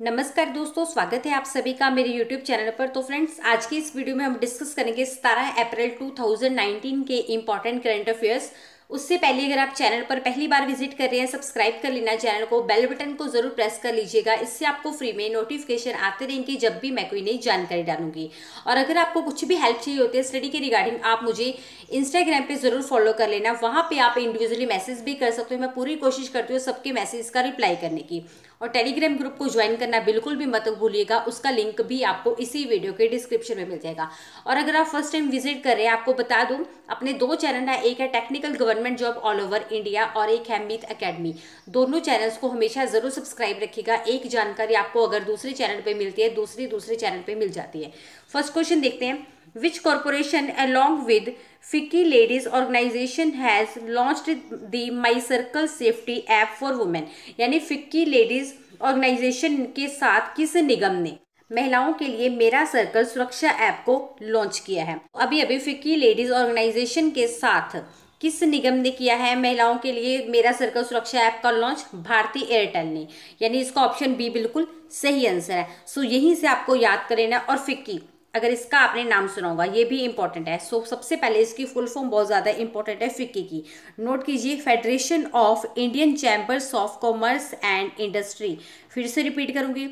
नमस्कार दोस्तों, स्वागत है आप सभी का मेरे YouTube चैनल पर। तो फ्रेंड्स, आज की इस वीडियो में हम डिस्कस करेंगे 17 अप्रैल 2019 के इम्पॉर्टेंट करंट अफेयर्स। उससे पहले अगर आप चैनल पर पहली बार विजिट कर रहे हैं, सब्सक्राइब कर लेना चैनल को, बेल बटन को जरूर प्रेस कर लीजिएगा। इससे आपको फ्री में नोटिफिकेशन आते रहेंगे जब भी मैं कोई नई जानकारी डालूंगी। और अगर आपको कुछ भी हेल्प चाहिए होती है स्टडी के रिगार्डिंग, आप मुझे इंस्टाग्राम पे जरूर फॉलो कर लेना। वहां पे आप इंडिविजुअली मैसेज भी कर सकते हो। मैं पूरी कोशिश करती हूँ सबके मैसेज का रिप्लाई करने की। और टेलीग्राम ग्रुप को ज्वाइन करना बिल्कुल भी मत भूलिएगा, उसका लिंक भी आपको इसी वीडियो के डिस्क्रिप्शन में मिल जाएगा। और अगर आप फर्स्ट टाइम विजिट कर रहे हैं, आपको बता दूं अपने दो चैनल है, एक है technical government job all over India और एक है मीत एकेडमी। दोनों चैनल्स को हमेशा जरूर सब्सक्राइब रखिएगा। एक जानकारी आपको अगर दूसरे चैनल पर मिलती है, दूसरे चैनल पर मिल जाती है। फर्स्ट क्वेश्चन देखते हैं। Which corporation along with FICCI Ladies Organization has launched the My Circle Safety App for Women? यानी FICCI Ladies Organization के साथ किस निगम ने महिलाओं के लिए मेरा सर्कल सुरक्षा ऐप को लॉन्च किया है? अभी FICCI Ladies Organization के साथ किस निगम ने किया है महिलाओं के लिए मेरा सर्कल सुरक्षा ऐप का लॉन्च? भारतीय एयरटेल ने। यानी इसका ऑप्शन बी बिल्कुल सही आंसर है। सो यहीं से आपको याद कर लेना। और FICCI, अगर इसका आपने नाम सुना होगा, ये भी इंपॉर्टेंट है। सो सबसे पहले इसकी फुल फॉर्म बहुत ज़्यादा इंपॉर्टेंट है FICCI की। नोट कीजिए, federation of Indian chambers of commerce and industry. फिर से रिपीट करूंगी,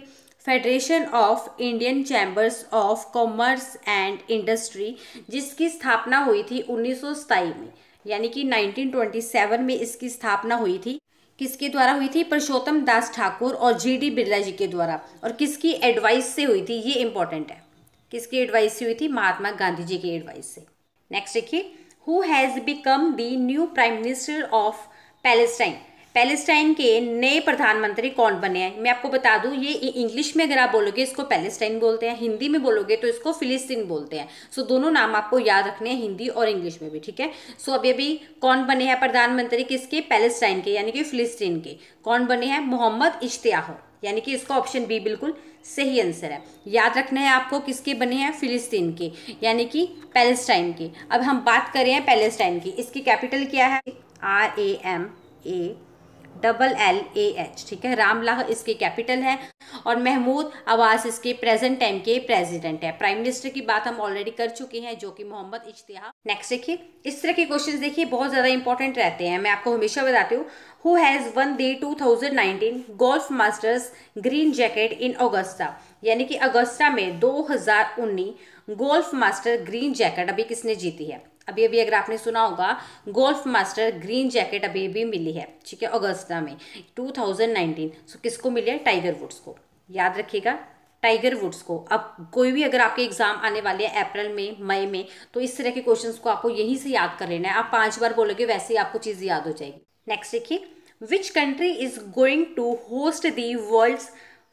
federation of Indian chambers of commerce and industry, जिसकी स्थापना हुई थी 1927 में, यानी कि 1927 में इसकी स्थापना हुई थी। किसके द्वारा हुई थी? पुरुषोत्तम दास ठाकुर और GD बिरला जी के द्वारा। और किसकी एडवाइस से हुई थी? ये इंपॉर्टेंट है। किसकी एडवाइस से हुई थी? महात्मा गांधी जी की एडवाइस से। नेक्स्ट देखिए, who has become the new prime minister of Palestine? Palestine के नए प्रधानमंत्री कौन बने हैं? मैं आपको बता दूं, ये इंग्लिश में अगर आप बोलोगे इसको पैलेस्टाइन बोलते हैं, हिंदी में बोलोगे तो इसको फिलिस्तीन बोलते हैं। सो दोनों नाम आपको याद रखने हैं, हिंदी और इंग्लिश में भी, ठीक है। सो अभी कौन बने हैं प्रधानमंत्री? किसके? पैलेस्टाइन के, यानी कि फिलिस्तीन के। कौन बने हैं? मोहम्मद इश्तियाह, यानी कि इसका ऑप्शन बी बिल्कुल सही आंसर है। याद रखना है आपको, किसके बने हैं? फिलिस्तीन के, यानी कि पैलेस्टाइन के। अब हम बात कर रहे हैं पैलेस्टाइन की। इसकी कैपिटल क्या है? RAMALLAH, ठीक है। रामलाह इसकी कैपिटल है। और महमूद अब्बास इसके प्रेजेंट टाइम के प्रेसिडेंट है। प्राइम मिनिस्टर की बात हम ऑलरेडी कर चुके हैं, जो कि मोहम्मद इश्तियाह। नेक्स्ट देखिए, इस तरह के क्वेश्चंस देखिए बहुत ज्यादा इंपॉर्टेंट रहते हैं, मैं आपको हमेशा बताती हूँ। Who has won the 2019 golf masters green jacket in Augusta? यानी कि अगस्ता में 2019 गोल्फ मास्टर ग्रीन जैकेट अभी किसने जीती है? अभी अगर आपने सुना होगा, गोल्फ मास्टर ग्रीन जैकेट अभी मिली है, ठीक है, अगस्ता में 2019। सो किसको मिली है? टाइगर वुड्स को। याद रखिएगा, टाइगर वुड्स को। अब कोई भी अगर आपके एग्जाम आने वाले हैं अप्रैल में, मई में, तो इस तरह के क्वेश्चंस को आपको यहीं से याद कर लेना है। आप 5 बार बोलोगे, वैसे ही आपको चीज याद हो जाएगी। नेक्स्ट देखिए, which country is going to host the world's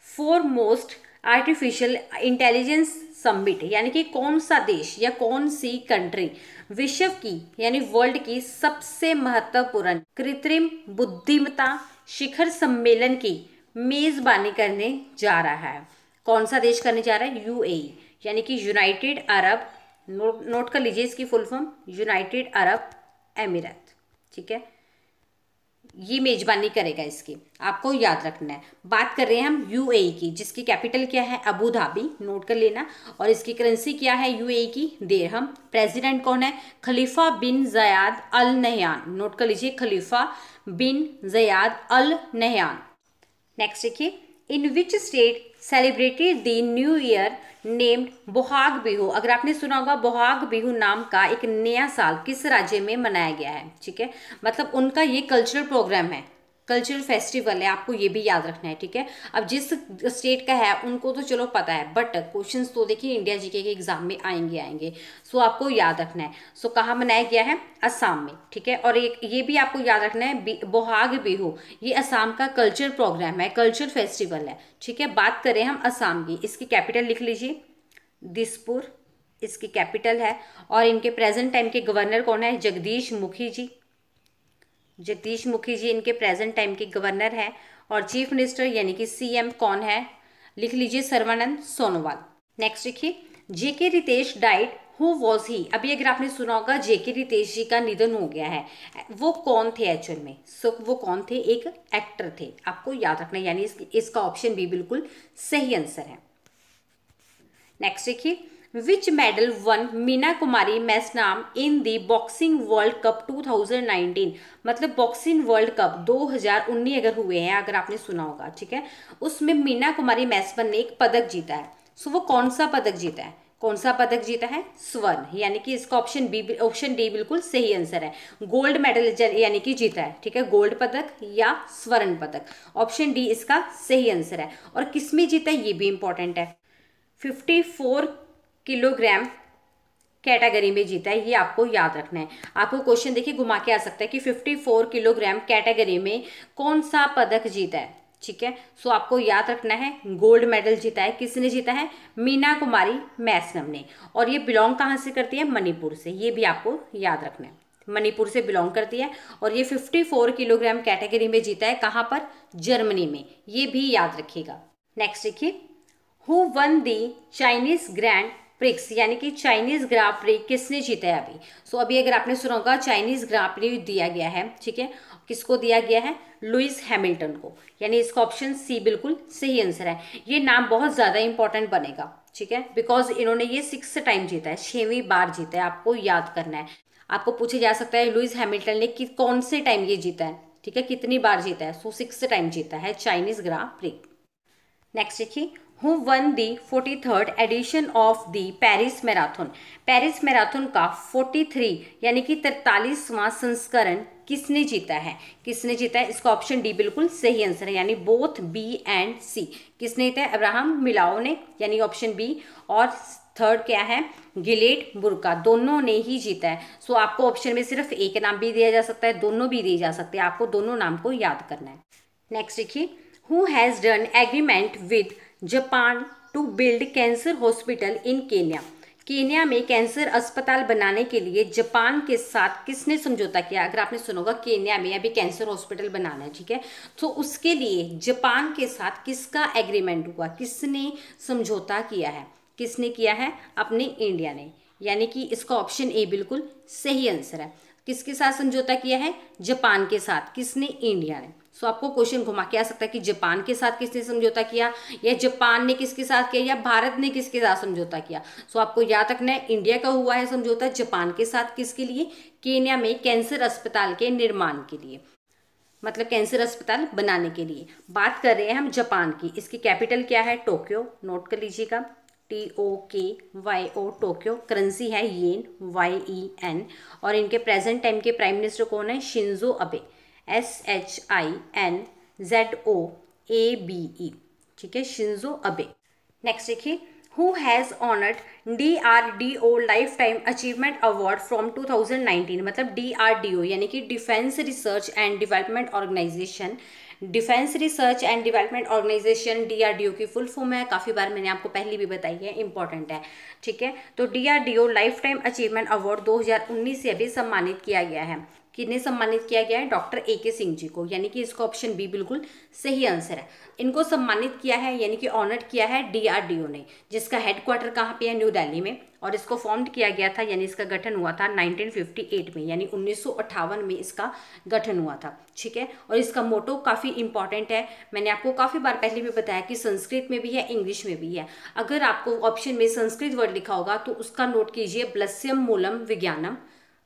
foremost artificial intelligence summit? यानी कि कौन सा देश या कौन सी कंट्री विश्व की, यानी वर्ल्ड की सबसे महत्वपूर्ण कृत्रिम बुद्धिमत्ता शिखर सम्मेलन की मेजबानी करने जा रहा है? कौन सा देश करने जा रहा है? UAE, यानी कि यूनाइटेड अरब, नोट कर लीजिए इसकी full form, United Arab emirate, ठीक है। ये मेजबानी करेगा इसकी, आपको याद रखना है। बात कर रहे हैं हम UAE की, जिसकी कैपिटल क्या है? अबू धाबी, नोट कर लेना। और इसकी करेंसी क्या है UAE की? दिरहम। प्रेसिडेंट कौन है? खलीफा बिन ज़याद अल नहयान, नोट कर लीजिए, खलीफा बिन ज़याद अल नहयान। नेक्स्ट देखिए, in which state celebrated the new year named Bohag Bihu? अगर आपने सुना होगा, बोहाग बिहू नाम का एक नया साल किस राज्य में मनाया गया है? ठीक है, मतलब उनका ये कल्चरल प्रोग्राम है, कल्चरल फेस्टिवल है, आपको ये भी याद रखना है, ठीक है। अब जिस स्टेट का है उनको तो चलो पता है, बट क्वेश्चंस तो देखिए इंडिया जीके के एग्जाम में आएंगे। सो आपको याद रखना है। सो कहाँ मनाया गया है? असम में, ठीक है। और एक ये भी आपको याद रखना है, बोहाग बिहू ये असम का कल्चरल प्रोग्राम है, कल्चरल फेस्टिवल है, ठीक है। बात करें हम असम की, इसकी कैपिटल लिख लीजिए, दिसपुर इसकी कैपिटल है। और इनके प्रेजेंट टाइम के गवर्नर कौन है? जगदीश मुखी जी। जगदीश मुखी जी इनके प्रेजेंट टाइम के गवर्नर हैं। और चीफ मिनिस्टर यानी कि CM कौन है? लिख लीजिए, सर्बानंद सोनोवाल। नेक्स्ट देखिए, JK Ritesh died who was he, अभी अगर आपने सुना होगा जेके रितेश जी का निधन हो गया है, वो कौन थे एक्चुअल में? सो वो कौन थे? एक एक्टर थे, आपको याद रखना है, यानी इसका ऑप्शन बी बिल्कुल सही आंसर है। नेक्स्ट देखिए, which medal won Meena Kumari Maisnam in the boxing world cup 2019, मतलब बॉक्सिंग वर्ल्ड कप 2019 अगर हुए हैं, अगर आपने सुना होगा, ठीक है, उसमें मीना कुमारी मैसमन ने एक पदक जीता है। सो वो कौन सा पदक जीता है? कौन सा पदक जीता है? स्वर्ण, यानी कि इसका ऑप्शन डी बिल्कुल सही आंसर है। गोल्ड मेडल यानी कि जीता है, ठीक है, गोल्ड पदक या स्वर्ण पदक, ऑप्शन डी इसका सही आंसर है। और किसमें जीता है ये भी इंपॉर्टेंट है, 54 किलोग्राम कैटेगरी में जीता है, ये आपको याद रखना है। आपको क्वेश्चन देखिए घुमा के आ सकता है कि 54 किलोग्राम कैटेगरी में कौन सा पदक जीता है, ठीक है। सो आपको याद रखना है गोल्ड मेडल जीता है। किसने जीता है? मीना कुमारी मैसनम ने। और ये बिलोंग कहाँ से करती है? मणिपुर से, ये भी आपको याद रखना है, मणिपुर से बिलोंग करती है। और ये 54 किलोग्राम कैटेगरी में जीता है, कहाँ पर? जर्मनी में, ये भी याद रखिएगा। नेक्स्ट देखिए, who won the Chinese grand prix, यानी कि चाइनीज ग्रां प्री किसने जीता है अभी? सो अभी अगर आपने सुना होगा चाइनीज ग्रां प्री दिया गया है, ठीक है, किसको दिया गया है? लुइस हैमिल्टन को, यानी इसका ऑप्शन सी बिल्कुल सही आंसर है। ये नाम बहुत ज्यादा इंपॉर्टेंट बनेगा, ठीक है, बिकॉज इन्होंने ये 6 टाइम जीता है, 6वीं बार जीता है, आपको याद करना है। आपको पूछा जा सकता है लुइस हैमिल्टन ने कौन से टाइम ये जीता है, ठीक है, कितनी बार जीता है? सो 6 टाइम जीता है चाइनीज ग्रां प्री। नेक्स्ट देखिए, who won the 43rd edition of the Paris marathon, Paris marathon का 43 यानी कि 43वां संस्करण किसने जीता है? किसने जीता है? इसका ऑप्शन डी बिल्कुल सही आंसर है, यानी बोथ बी एंड सी। किसने जीता है? अब्राहम मिलाओ ने, यानी ऑप्शन बी। और थर्ड क्या है? गिलेट बुर्का, दोनों ने ही जीता है। सो आपको ऑप्शन में सिर्फ एक नाम भी दिया जा सकता है, दोनों भी दिए जा सकते हैं, आपको दोनों नाम को याद करना है। नेक्स्ट देखिए, who has done agreement with Japan to build cancer hospital in Kenya, Kenya में कैंसर अस्पताल बनाने के लिए जापान के साथ किसने समझौता किया? अगर आपने सुना होगा केन्या में अभी कैंसर हॉस्पिटल बनाना है, ठीक है, तो उसके लिए जापान के साथ किसका एग्रीमेंट हुआ, किसने समझौता किया है? किसने किया है? अपने इंडिया ने, यानी कि इसका ऑप्शन ए बिल्कुल सही आंसर है। किसके साथ समझौता किया है? जापान के साथ। किसने? इंडिया ने। सो आपको क्वेश्चन घुमा के आ सकता है कि जापान के साथ किसने समझौता किया, या जापान ने किसके साथ किया, या भारत ने किसके साथ समझौता किया। सो आपको याद रखना है इंडिया का हुआ है समझौता जापान के साथ, किसके लिए? केन्या में कैंसर अस्पताल के निर्माण के लिए, मतलब कैंसर अस्पताल बनाने के लिए बात कर रहे हैं हम जापान की। इसकी कैपिटल क्या है? टोक्यो, नोट कर लीजिएगा, TOKYO, टोक्यो। करेंसी है येन, YEN। और इनके प्रेजेंट टाइम के प्राइम मिनिस्टर कौन है? शिंजो अबे, SHINZOABE, ठीक है, शिंजो अबे। नेक्स्ट देखिए, who has honoured DRDO lifetime achievement award from 2019, मतलब DRDO यानी कि defence research and development organisation, defence research and development organisation DRDO की फुल फॉर्म है, काफ़ी बार मैंने आपको पहले भी बताई है, इंपॉर्टेंट है, ठीक है। तो DRDO lifetime achievement award 2019 से अभी सम्मानित किया गया है। किन्हें सम्मानित किया गया है? डॉक्टर AK सिंह जी को, यानी कि इसका ऑप्शन बी बिल्कुल सही आंसर है। इनको सम्मानित किया है, यानी कि ऑनर्ड किया है DRDO ने, जिसका हेडक्वार्टर कहाँ पे है? न्यू दिल्ली में। और इसको फॉर्म्ड किया गया था, यानी इसका गठन हुआ था 1958 में, यानी 1958 में इसका गठन हुआ था, ठीक है। और इसका मोटो काफ़ी इंपॉर्टेंट है, मैंने आपको काफ़ी बार पहले भी बताया कि संस्कृत में भी है, इंग्लिश में भी है। अगर आपको ऑप्शन में संस्कृत वर्ड लिखा होगा तो उसका नोट कीजिए, ब्लस्यम मूलम विज्ञानम।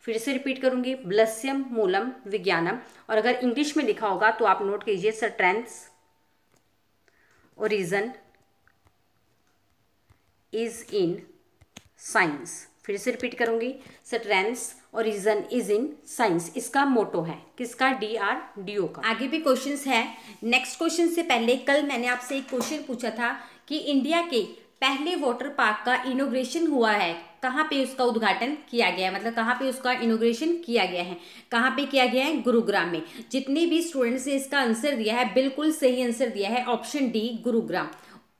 फिर से रिपीट करूंगी, ब्लस्यम मूलम विज्ञानम। और अगर इंग्लिश में लिखा होगा तो आप नोट कीजिए, strength origin is in science. फिर से रिपीट करूंगी, strength origin is in science, इसका मोटो है, किसका? DRDO का। आगे भी क्वेश्चंस है। नेक्स्ट क्वेश्चन से पहले कल मैंने आपसे एक क्वेश्चन पूछा था कि इंडिया के पहले वाटर पार्क का इनोग्रेशन हुआ है, कहाँ पे उसका उद्घाटन किया गया है, मतलब कहाँ पे उसका इनोग्रेशन किया गया है? कहाँ पे किया गया है? गुरुग्राम में। जितने भी स्टूडेंट्स ने इसका आंसर दिया है बिल्कुल सही आंसर दिया है, ऑप्शन डी गुरुग्राम।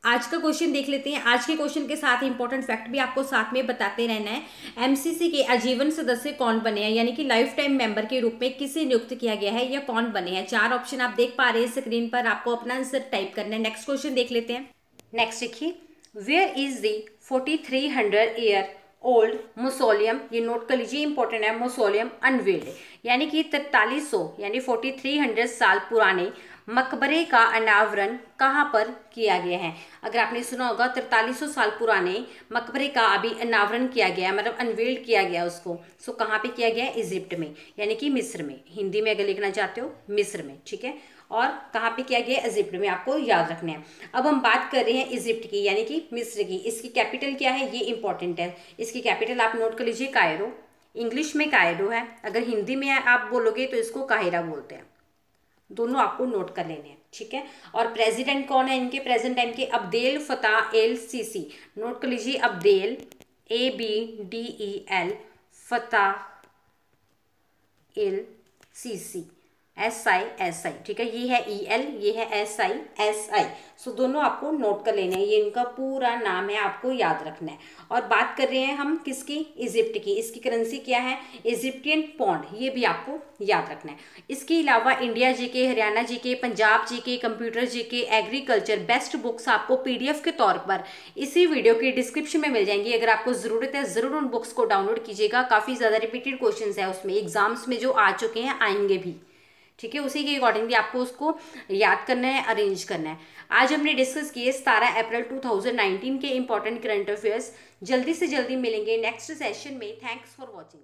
आज का क्वेश्चन देख लेते हैं। आज के क्वेश्चन के साथ इंपॉर्टेंट फैक्ट भी आपको साथ में बताते रहना है। MCC के आजीवन सदस्य कौन बने हैं, यानी कि लाइफ टाइम मेंबर के रूप में किसे नियुक्त किया गया है या कौन बने हैं? 4 ऑप्शन आप देख पा रहे हैं स्क्रीन पर, आपको अपना आंसर टाइप करना है। नेक्स्ट क्वेश्चन देख लेते हैं। नेक्स्ट देखिए, where is the 4300 year old mausoleum, ये नोट कर लीजिए, इंपॉर्टेंट है, मौसोलियम अनवील्ड, यानी कि 4300 यानी 4300 साल पुराने मकबरे का अनावरण कहाँ पर किया गया है। अगर आपने सुना होगा 4300 साल पुराने मकबरे का अभी अनावरण किया गया, मतलब अनवील्ड किया गया उसको। सो कहाँ पे किया गया है? इजिप्ट में, यानी कि मिस्र में। हिंदी में अगर लिखना चाहते हो मिस्र में, ठीक है। और कहाँ पे किया गया? इजिप्ट में, आपको याद रखना है। अब हम बात कर रहे हैं इजिप्ट की, यानी कि मिस्र की। इसकी कैपिटल क्या है, ये इंपॉर्टेंट है। इसकी कैपिटल आप नोट कर लीजिए, कायरो। इंग्लिश में कायरो है, अगर हिंदी में आप बोलोगे तो इसको काहिरा बोलते हैं। दोनों आपको नोट कर लेने हैं, ठीक है। और प्रेसिडेंट कौन है इनके प्रेजेंट टाइम के? Abdel Fattah L CC. Note कर लीजिए, Abdel, ABDEL, Fattah L CC, SI, ठीक है। ये है EL, ये है SI। सो दोनों आपको नोट कर लेने हैं, ये इनका पूरा नाम है, आपको याद रखना है। और बात कर रहे हैं हम किसकी? इजिप्ट की। इसकी करेंसी क्या है? इजिप्टियन पौंड, ये भी आपको याद रखना है। इसके अलावा India GK, Haryana GK, Punjab GK, computer GK, agriculture, best books आपको PDF के तौर पर इसी वीडियो की डिस्क्रिप्शन में मिल जाएंगी। अगर आपको ज़रूरत है ज़रूर उन बुक्स को डाउनलोड कीजिएगा। काफ़ी ज़्यादा रिपीटेड क्वेश्चंस है उसमें, एग्जाम्स में जो आ चुके हैं, आएंगे भी, ठीक है। उसी के अकॉर्डिंगली आपको उसको याद करना है, अरेंज करना है। आज हमने डिस्कस किए 17 अप्रैल 2019 के इंपॉर्टेंट करंट अफेयर्स। जल्दी से जल्दी मिलेंगे नेक्स्ट सेशन में। Thanks for watching.